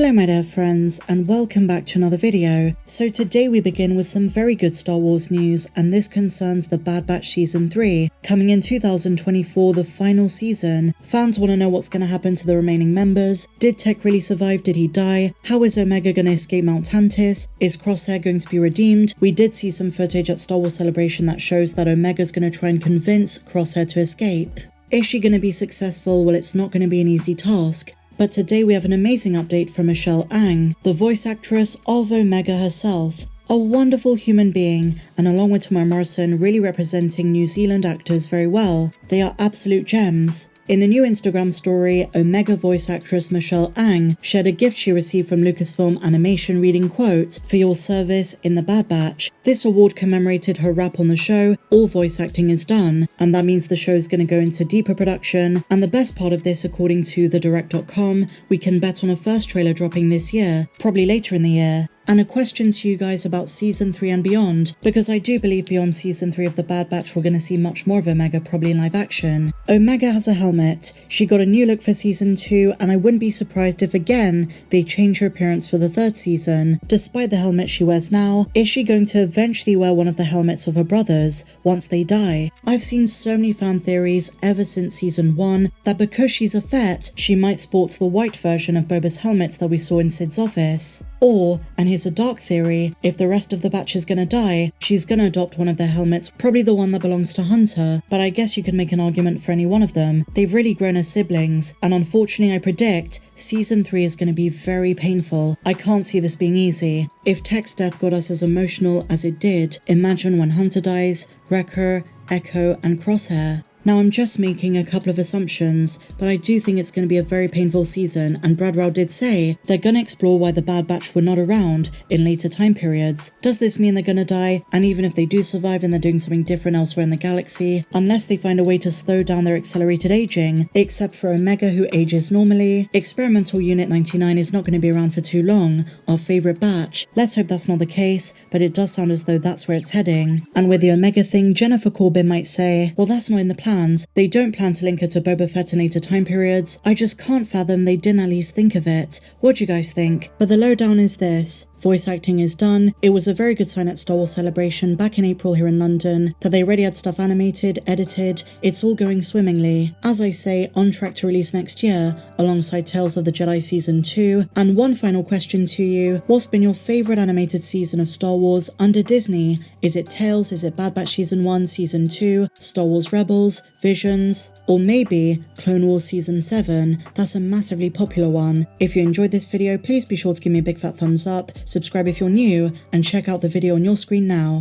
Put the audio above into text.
Hello my dear friends, and welcome back to another video. So today we begin with some very good Star Wars news, and this concerns the Bad Batch Season 3, coming in 2024, the final season. Fans want to know what's going to happen to the remaining members. Did Tech really survive? Did he die? How is Omega going to escape Mount Tantiss? Is Crosshair going to be redeemed? We did see some footage at Star Wars Celebration that shows that Omega's going to try and convince Crosshair to escape. Is she going to be successful? Well, it's not going to be an easy task. But today we have an amazing update from Michelle Ang, the voice actress of Omega herself. A wonderful human being, and along with Tamara Morrison really representing New Zealand actors very well. They are absolute gems. In a new Instagram story, Omega voice actress Michelle Ang shared a gift she received from Lucasfilm Animation reading, quote, "For your service in the Bad Batch." This award commemorated her rap on the show, "All voice acting is done," and that means the show is going to go into deeper production. And the best part of this, according to thedirect.com, we can bet on a first trailer dropping this year, probably later in the year. And a question to you guys about Season 3 and beyond, because I do believe beyond Season 3 of The Bad Batch we're going to see much more of Omega, probably in live action. Omega has a helmet. She got a new look for Season 2, and I wouldn't be surprised if again they change her appearance for the third season. Despite the helmet she wears now, is she going to eventually wear one of the helmets of her brothers once they die? I've seen so many fan theories ever since Season 1 that because she's a Fett, she might sport the white version of Boba's helmets that we saw in Sid's office. Or, and here's a dark theory, if the rest of the batch is gonna die, she's gonna adopt one of their helmets, probably the one that belongs to Hunter, but I guess you can make an argument for any one of them. They've really grown as siblings, and unfortunately I predict Season 3 is gonna be very painful. I can't see this being easy. If Tech's death got us as emotional as it did, imagine when Hunter dies, Wrecker, Echo, and Crosshair. Now I'm just making a couple of assumptions, but I do think it's going to be a very painful season, and Brad Rau did say they're going to explore why the Bad Batch were not around in later time periods. Does this mean they're going to die? And even if they do survive and they're doing something different elsewhere in the galaxy, unless they find a way to slow down their accelerated aging, except for Omega who ages normally, Experimental Unit 99 is not going to be around for too long, our favourite batch. Let's hope that's not the case, but it does sound as though that's where it's heading. And with the Omega thing, Jennifer Corbett might say, well, that's not in the plan. They don't plan to link her to Boba Fett in later time periods. I just can't fathom they didn't at least think of it. What do you guys think? But the lowdown is this. Voice acting is done. It was a very good sign at Star Wars Celebration back in April here in London that they already had stuff animated, edited. It's all going swimmingly. As I say, on track to release next year alongside Tales of the Jedi Season 2. And one final question to you. What's been your favourite animated season of Star Wars under Disney? Is it Tales? Is it Bad Batch Season 1, Season 2, Star Wars Rebels, Visions, or maybe Clone Wars Season 7? That's a massively popular one. If you enjoyed this video, please be sure to give me a big fat thumbs up, subscribe if you're new, and check out the video on your screen now.